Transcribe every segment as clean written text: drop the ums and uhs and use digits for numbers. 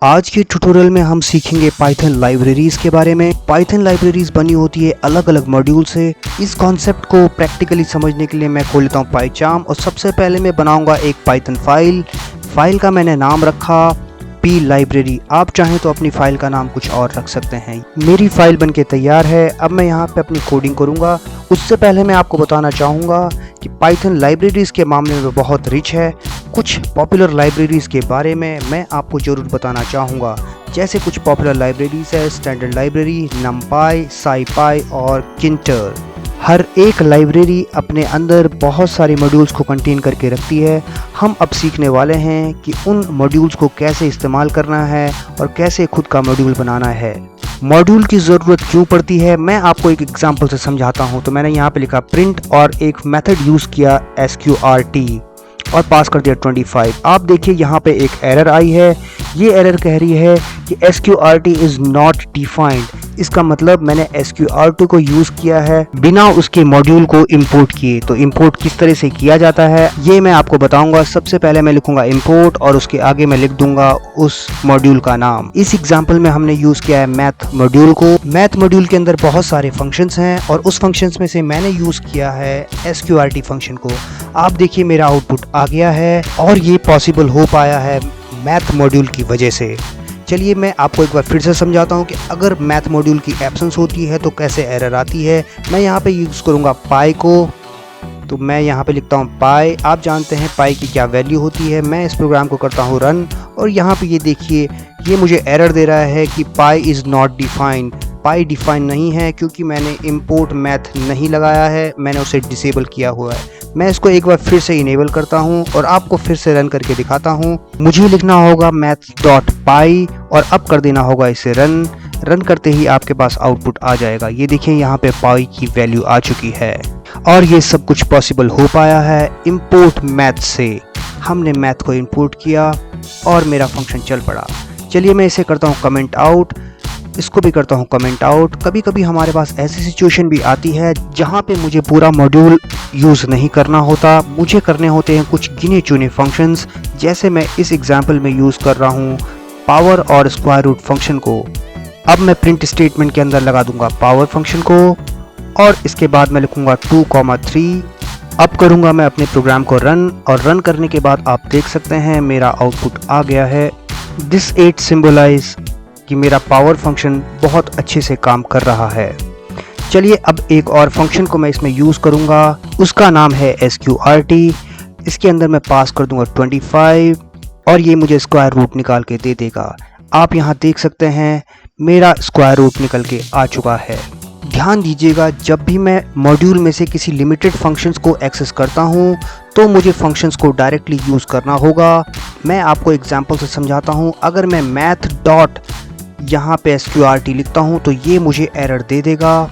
आज के ट्यूटोरियल में हम सीखेंगे पाइथन लाइब्रेरीज के बारे में। पाइथन लाइब्रेरीज बनी होती है अलग अलग मॉड्यूल से। इस कॉन्सेप्ट को प्रैक्टिकली समझने के लिए मैं खोल लेता हूँ पाइचार्म और सबसे पहले मैं बनाऊंगा एक पाइथन फाइल का मैंने नाम रखा पी लाइब्रेरी। आप चाहें तो अपनी फाइल का नाम कुछ और रख सकते हैं। मेरी फाइल बनके तैयार है। अब मैं यहाँ पे अपनी कोडिंग करूँगा। उससे पहले मैं आपको बताना चाहूँगा कि पाइथन लाइब्रेरीज के मामले में बहुत रिच है। कुछ पॉपुलर लाइब्रेरीज के बारे में मैं आपको ज़रूर बताना चाहूँगा। जैसे कुछ पॉपुलर लाइब्रेरीज है स्टैंडर्ड लाइब्रेरी, नमपाई, साईपाई और किंटर। हर एक लाइब्रेरी अपने अंदर बहुत सारे मॉड्यूल्स को कंटेन करके रखती है। हम अब सीखने वाले हैं कि उन मॉड्यूल्स को कैसे इस्तेमाल करना है और कैसे खुद का मॉड्यूल बनाना है। मॉड्यूल की ज़रूरत क्यों पड़ती है मैं आपको एक एग्जांपल से समझाता हूं। तो मैंने यहाँ पे लिखा प्रिंट और एक मेथड यूज़ किया sqrt और पास कर दिया 25। आप देखिए यहाँ पे एक एरर आई है। ये एरर कह रही है कि sqrt इज़ नॉट डिफाइंड। इसका मतलब मैंने sqrt को यूज़ किया है बिना उसके मॉड्यूल को इंपोर्ट किए। तो इंपोर्ट किस तरह से किया जाता है ये मैं आपको बताऊंगा। सबसे पहले मैं लिखूंगा इंपोर्ट और उसके आगे मैं लिख दूंगा उस मॉड्यूल का नाम। इस एग्जांपल में हमने यूज़ किया है मैथ मॉड्यूल को। मैथ मॉड्यूल के अंदर बहुत सारे फंक्शंस हैं और उस फंक्शंस में से मैंने यूज़ किया है sqrt फंक्शन को। आप देखिए मेरा आउटपुट आ गया है और ये पॉसिबल हो पाया है मैथ मॉड्यूल की वजह से। चलिए मैं आपको एक बार फिर से समझाता हूँ कि अगर मैथ मॉड्यूल की एब्सेंस होती है तो कैसे एरर आती है। मैं यहाँ पे यूज़ करूँगा पाई को। तो मैं यहाँ पे लिखता हूँ पाई। आप जानते हैं पाई की क्या वैल्यू होती है। मैं इस प्रोग्राम को करता हूँ रन और यहाँ पे ये देखिए ये मुझे एरर दे रहा है कि pi is not defined. Pi define नहीं है क्योंकि मैंने इंपोर्ट मैथ नहीं लगाया है, मैंने उसे डिसेबल किया हुआ है। मैं इसको एक बार फिर से इनेबल करता हूं और आपको फिर से रन करके दिखाता हूं। मुझे लिखना होगा maths.py और अब कर देना होगा इसे रन करते ही आपके पास आउटपुट आ जाएगा। ये देखिए यहाँ पे पाई की वैल्यू आ चुकी है और ये सब कुछ पॉसिबल हो पाया है इंपोर्ट मैथ से। हमने मैथ को इंपोर्ट किया और मेरा फंक्शन चल पड़ा। चलिए मैं इसे करता हूँ कमेंट आउट, इसको भी करता हूँ कमेंट आउट। कभी कभी हमारे पास ऐसी सिचुएशन भी आती है जहाँ पे मुझे पूरा मॉड्यूल यूज़ नहीं करना होता, मुझे करने होते हैं कुछ गिने चुने फंक्शंस। जैसे मैं इस एग्जांपल में यूज़ कर रहा हूँ पावर और स्क्वायर रूट फंक्शन को। अब मैं प्रिंट स्टेटमेंट के अंदर लगा दूंगा पावर फंक्शन को और इसके बाद मैं लिखूंगा 2,3। अब करूँगा मैं अपने प्रोग्राम को रन और रन करने के बाद आप देख सकते हैं मेरा आउटपुट आ गया है। दिस 8 सिंबलाइज कि मेरा पावर फंक्शन बहुत अच्छे से काम कर रहा है। चलिए अब एक और फंक्शन को मैं इसमें यूज़ करूँगा, उसका नाम है sqrt। इसके अंदर मैं पास कर दूंगा 25 और ये मुझे स्क्वायर रूट निकाल के दे देगा। आप यहाँ देख सकते हैं मेरा स्क्वायर रूट निकल के आ चुका है। ध्यान दीजिएगा जब भी मैं मॉड्यूल में से किसी लिमिटेड फंक्शंस को एक्सेस करता हूँ तो मुझे फंक्शंस को डायरेक्टली यूज़ करना होगा। मैं आपको एग्जांपल से समझाता हूँ। अगर मैं मैथ डॉट यहाँ पे sqrt लिखता हूँ तो ये मुझे एरर दे देगा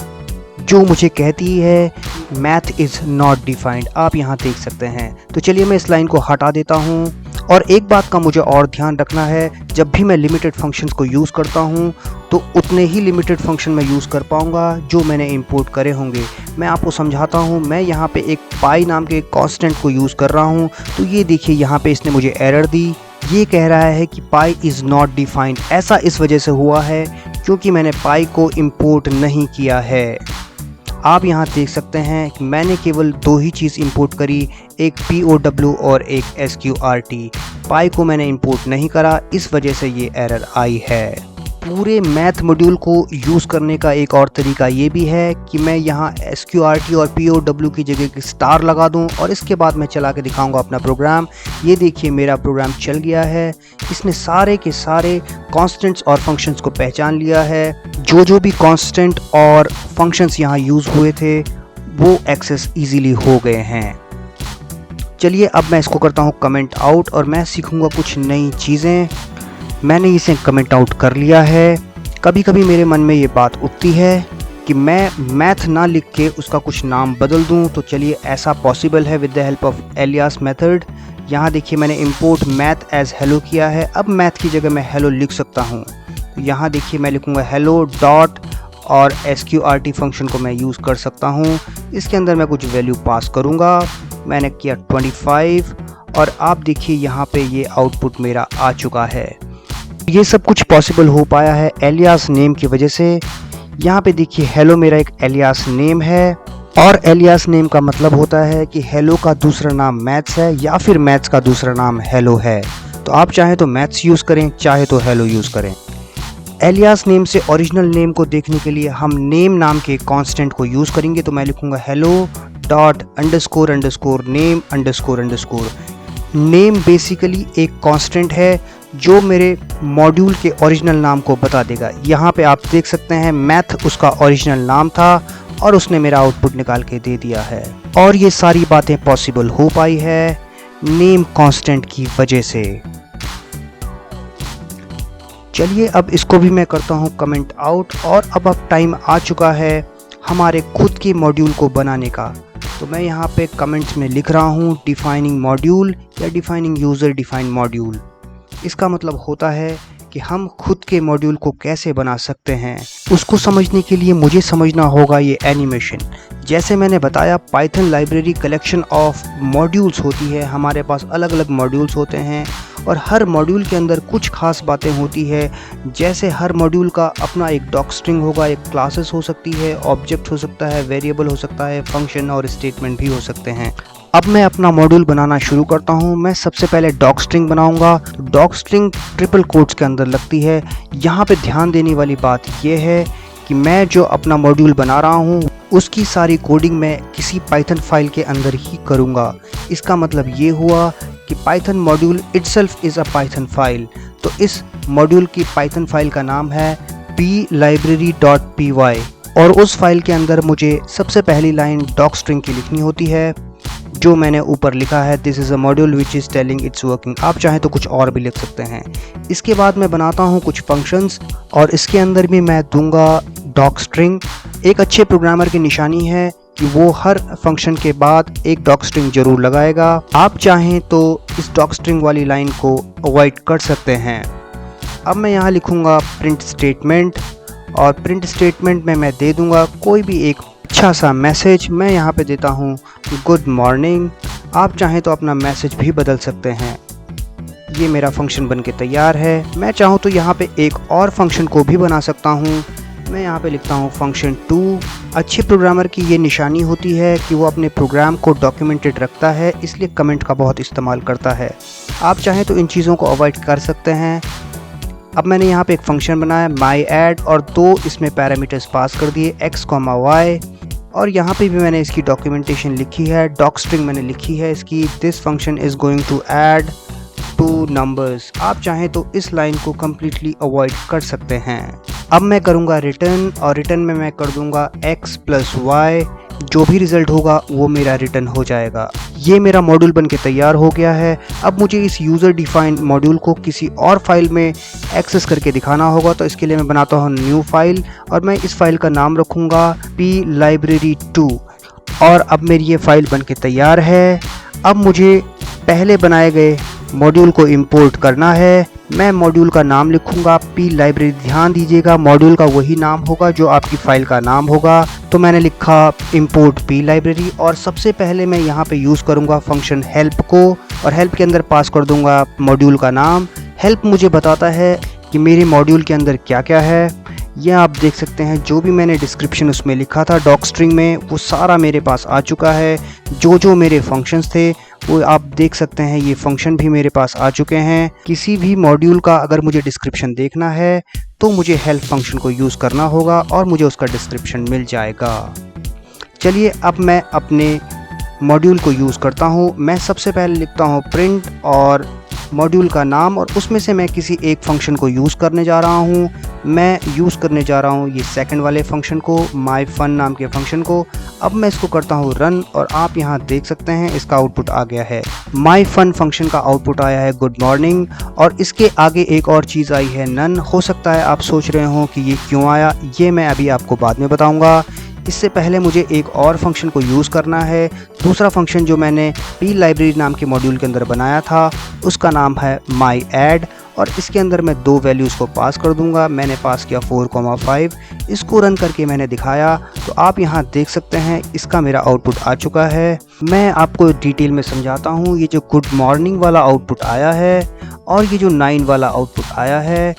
जो मुझे कहती है मैथ इज़ नॉट डिफाइंड। आप यहाँ देख सकते हैं। तो चलिए मैं इस लाइन को हटा देता हूँ। और एक बात का मुझे और ध्यान रखना है, जब भी मैं लिमिटेड फंक्शंस को यूज़ करता हूँ तो उतने ही लिमिटेड फंक्शन मैं यूज़ कर पाऊँगा जो मैंने इंपोर्ट करे होंगे। मैं आपको समझाता हूँ। मैं यहाँ पे एक पाई नाम के कांस्टेंट को यूज़ कर रहा हूँ। तो ये देखिए यहाँ पे इसने मुझे एरर दी। ये कह रहा है कि पाई इज़ नॉट डिफाइंड। ऐसा इस वजह से हुआ है क्योंकि मैंने पाई को इंपोर्ट नहीं किया है। आप यहाँ देख सकते हैं कि मैंने केवल 2 ही चीज़ इंपोर्ट करी, एक POW और एक sqrt। पाई को मैंने इंपोर्ट नहीं करा, इस वजह से ये एरर आई है। पूरे मैथ मॉड्यूल को यूज़ करने का एक और तरीका ये भी है कि मैं यहाँ sqrt और POW की जगह स्टार लगा दूँ और इसके बाद मैं चला के दिखाऊँगा अपना प्रोग्राम। ये देखिए मेरा प्रोग्राम चल गया है। इसने सारे के सारे कॉन्स्टेंट्स और फंक्शंस को पहचान लिया है। जो भी कांस्टेंट और फंक्शंस यहाँ यूज़ हुए थे वो एक्सेस इजीली हो गए हैं। चलिए अब मैं इसको करता हूँ कमेंट आउट और मैं सीखूँगा कुछ नई चीज़ें। मैंने इसे कमेंट आउट कर लिया है। कभी कभी मेरे मन में ये बात उठती है कि मैं मैथ ना लिख के उसका कुछ नाम बदल दूं। तो चलिए ऐसा पॉसिबल है with the help of alias method. यहाँ देखिए मैंने इंपोर्ट मैथ एज हेलो किया है। अब मैथ की जगह मैं हेलो लिख सकता हूँ। तो यहाँ देखिए मैं लिखूँगा हेलो डॉट और sqrt फंक्शन को मैं यूज़ कर सकता हूँ। इसके अंदर मैं कुछ वैल्यू पास करूँगा। मैंने किया 25 और आप देखिए यहाँ पे ये आउटपुट मेरा आ चुका है। ये सब कुछ पॉसिबल हो पाया है एलियास नेम की वजह से। यहाँ पे देखिए हेलो मेरा एक एलियास नेम है और एलियास नेम का मतलब होता है कि हेलो का दूसरा नाम मैथ्स है या फिर मैथ्स का दूसरा नाम हेलो है। तो आप चाहे तो मैथ्स यूज़ करें, चाहे तो हेलो यूज़ करें। एलियास नेम से ओरिजिनल नेम को देखने के लिए हम नेम नाम के कांस्टेंट को यूज़ करेंगे। तो मैं लिखूंगा hello dot underscore underscore name underscore underscore. Name basically एक कांस्टेंट है जो मेरे मॉड्यूल के ओरिजिनल नाम को बता देगा। यहाँ पे आप देख सकते हैं मैथ उसका ओरिजिनल नाम था और उसने मेरा आउटपुट निकाल के दे दिया है। और ये सारी बातें पॉसिबल हो पाई है नेम कांस्टेंट की वजह से। चलिए अब इसको भी मैं करता हूँ कमेंट आउट और अब टाइम आ चुका है हमारे खुद के मॉड्यूल को बनाने का। तो मैं यहाँ पे कमेंट्स में लिख रहा हूँ डिफाइनिंग मॉड्यूल या डिफाइनिंग यूज़र डिफाइंड मॉड्यूल। इसका मतलब होता है कि हम खुद के मॉड्यूल को कैसे बना सकते हैं। उसको समझने के लिए मुझे समझना होगा ये एनिमेशन। जैसे मैंने बताया Python library collection of modules होती है। हमारे पास अलग अलग मॉड्यूल्स होते हैं और हर मॉड्यूल के अंदर कुछ खास बातें होती है। जैसे हर मॉड्यूल का अपना एक डॉक स्ट्रिंग होगा, एक क्लासेस हो सकती है, ऑब्जेक्ट हो सकता है, वेरिएबल हो सकता है, फंक्शन और स्टेटमेंट भी हो सकते हैं। अब मैं अपना मॉड्यूल बनाना शुरू करता हूँ। मैं सबसे पहले डॉक स्ट्रिंग बनाऊंगा। तो डॉक स्ट्रिंग ट्रिपल कोट्स के अंदर लगती है। यहाँ पे ध्यान देने वाली बात यह है कि मैं जो अपना मॉड्यूल बना रहा हूँ उसकी सारी कोडिंग मैं किसी पाइथन फाइल के अंदर ही करूँगा। इसका मतलब ये हुआ कि Python module itself is a Python file. तो इस मॉड्यूल की पाइथन फाइल का नाम हैplibrary.py और उस फाइल के अंदर मुझे सबसे पहली लाइन डॉक स्ट्रिंग की लिखनी होती है जो मैंने ऊपर लिखा है this is a module which is telling it's working. आप चाहें तो कुछ और भी लिख सकते हैं। इसके बाद मैं बनाता हूँ कुछ फंक्शंस और इसके अंदर भी मैं दूंगा डॉक स्ट्रिंग। एक अच्छे प्रोग्रामर की निशानी है कि वो हर फंक्शन के बाद एक डॉक स्ट्रिंग जरूर लगाएगा। आप चाहें तो इस डॉक स्ट्रिंग वाली लाइन को अवॉइड कर सकते हैं। अब मैं यहाँ लिखूँगा प्रिंट स्टेटमेंट और प्रिंट स्टेटमेंट में मैं दे दूँगा कोई भी एक अच्छा सा मैसेज। मैं यहाँ पे देता हूँ गुड मॉर्निंग। आप चाहें तो अपना मैसेज भी बदल सकते हैं। ये मेरा फंक्शन बन के तैयार है। मैं चाहूँ तो यहाँ पे एक और फंक्शन को भी बना सकता हूँ। मैं यहाँ पे लिखता हूँ फंक्शन 2। अच्छे प्रोग्रामर की ये निशानी होती है कि वो अपने प्रोग्राम को डॉक्यूमेंटेड रखता है, इसलिए कमेंट का बहुत इस्तेमाल करता है। आप चाहें तो इन चीज़ों को अवॉइड कर सकते हैं। अब मैंने यहाँ पे एक फंक्शन बनाया माई एड और 2 इसमें पैरामीटर्स पास कर दिए x, y और यहाँ पे भी मैंने इसकी डॉक्यूमेंटेशन लिखी है। डॉक स्ट्रिंग मैंने लिखी है इसकी this function is going to add 2 numbers. आप चाहें तो इस लाइन को कम्प्लीटली अवॉइड कर सकते हैं। अब मैं करूँगा रिटर्न और रिटर्न में मैं कर दूँगा x + y। जो भी रिज़ल्ट होगा वो मेरा रिटर्न हो जाएगा। ये मेरा मॉड्यूल बन के तैयार हो गया है। अब मुझे इस यूज़र डिफाइंड मॉड्यूल को किसी और फाइल में एक्सेस करके दिखाना होगा। तो इसके लिए मैं बनाता हूँ न्यू फाइल और मैं इस फाइल का नाम रखूँगाplibrary2 और अब मेरी ये फाइल बन के तैयार है। अब मुझे पहले बनाए गए मॉड्यूल को इंपोर्ट करना है। मैं मॉड्यूल का नाम लिखूंगाplibrary। ध्यान दीजिएगा मॉड्यूल का वही नाम होगा जो आपकी फ़ाइल का नाम होगा। तो मैंने लिखा importplibrary और सबसे पहले मैं यहाँ पे यूज़ करूँगा फंक्शन हेल्प को और हेल्प के अंदर पास कर दूँगा मॉड्यूल का नाम। हेल्प मुझे बताता है कि मेरे मॉड्यूल के अंदर क्या क्या है। यह आप देख सकते हैं जो भी मैंने डिस्क्रिप्शन उसमें लिखा था डॉक स्ट्रिंग में वो सारा मेरे पास आ चुका है। जो मेरे फंक्शंस थे वो आप देख सकते हैं, ये फंक्शन भी मेरे पास आ चुके हैं। किसी भी मॉड्यूल का अगर मुझे डिस्क्रिप्शन देखना है तो मुझे हेल्प फंक्शन को यूज़ करना होगा और मुझे उसका डिस्क्रिप्शन मिल जाएगा। चलिए अब मैं अपने मॉड्यूल को यूज़ करता हूँ। मैं सबसे पहले लिखता हूँ प्रिंट और मॉड्यूल का नाम और उसमें से मैं किसी एक फंक्शन को यूज़ करने जा रहा हूँ। मैं यूज़ करने जा रहा हूँ ये सेकंड वाले फंक्शन को, माई फन नाम के फंक्शन को। अब मैं इसको करता हूँ रन और आप यहाँ देख सकते हैं इसका आउटपुट आ गया है। माई फन फंक्शन का आउटपुट आया है गुड मॉर्निंग और इसके आगे एक और चीज़ आई है नन। हो सकता है आप सोच रहे हो कि ये क्यों आया, ये मैं अभी आपको बाद में बताऊँगा। इससे पहले मुझे एक और फंक्शन को यूज़ करना है। दूसरा फंक्शन जो मैंनेplibrary नाम के मॉड्यूल के अंदर बनाया था उसका नाम है my add और इसके अंदर मैं 2 वैल्यूज़ को पास कर दूंगा। मैंने पास किया 4, 5। इसको रन करके मैंने दिखाया तो आप यहाँ देख सकते हैं इसका मेरा आउटपुट आ चुका है। मैं आपको डिटेल में समझाता हूँ। ये जो गुड मॉर्निंग वाला आउटपुट आया है और ये जो 9 वाला आउटपुट आया है,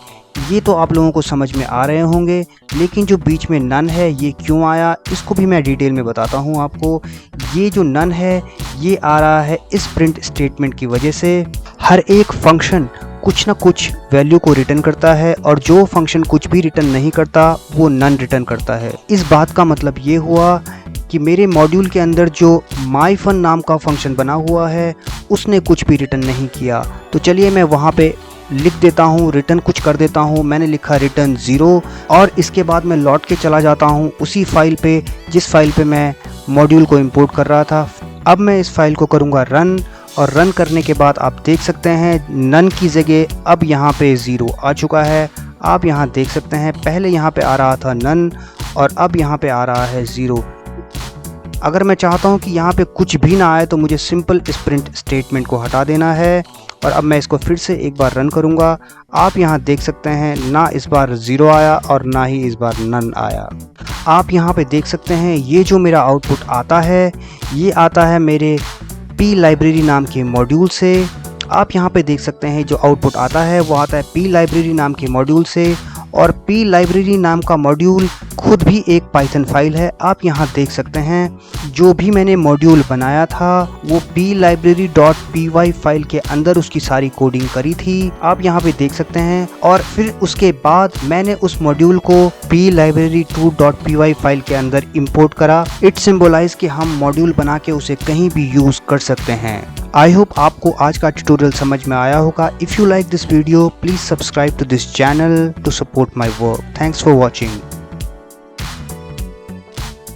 ये तो आप लोगों को समझ में आ रहे होंगे, लेकिन जो बीच में नन है ये क्यों आया इसको भी मैं डिटेल में बताता हूँ आपको। ये जो नन है ये आ रहा है इस प्रिंट स्टेटमेंट की वजह से। हर एक फंक्शन कुछ ना कुछ वैल्यू को रिटर्न करता है और जो फंक्शन कुछ भी रिटर्न नहीं करता वो नन रिटर्न करता है। इस बात का मतलब ये हुआ कि मेरे मॉड्यूल के अंदर जो माईफन नाम का फंक्शन बना हुआ है उसने कुछ भी रिटर्न नहीं किया। तो चलिए मैं वहाँ पे लिख देता हूँ, रिटर्न कुछ कर देता हूँ। मैंने लिखा रिटर्न 0 और इसके बाद मैं लौट के चला जाता हूँ उसी फाइल पे जिस फाइल पे मैं मॉड्यूल को इंपोर्ट कर रहा था। अब मैं इस फाइल को करूँगा रन और रन करने के बाद आप देख सकते हैं नन की जगह अब यहाँ पे 0 आ चुका है। आप यहाँ देख सकते हैं पहले यहाँ पे आ रहा था नन और अब यहाँ पे आ रहा है 0। अगर मैं चाहता हूँ कि यहाँ पे कुछ भी ना आए तो मुझे सिंपल इस प्रिंट स्टेटमेंट को हटा देना है। और अब मैं इसको फिर से एक बार रन करूँगा। आप यहाँ देख सकते हैं ना इस बार 0 आया और ना ही इस बार नन आया। आप यहाँ पे देख सकते हैं ये जो मेरा आउटपुट आता है ये आता है मेरे पी लाइब्रेरी नाम के मॉड्यूल से। आप यहाँ पे देख सकते हैं जो आउटपुट आता है वो आता है पी लाइब्रेरी नाम के मॉड्यूल से और पी लाइब्रेरी नाम का मॉड्यूल खुद भी एक पाइथन फाइल है। आप यहाँ देख सकते हैं जो भी मैंने मॉड्यूल बनाया था वोplibrary.py फाइल के अंदर उसकी सारी कोडिंग करी थी। आप यहाँ पे देख सकते हैं और फिर उसके बाद मैंने उस मॉड्यूल को plibrary2.py फाइल के अंदर इंपोर्ट करा। इट सिंबलाइज कि हम मॉड्यूल बना के उसे कहीं भी यूज कर सकते हैं। आई होप आपको आज का ट्यूटोरियल समझ में आया होगा। If you like this video please subscribe to this channel to support my work. Thanks for watching.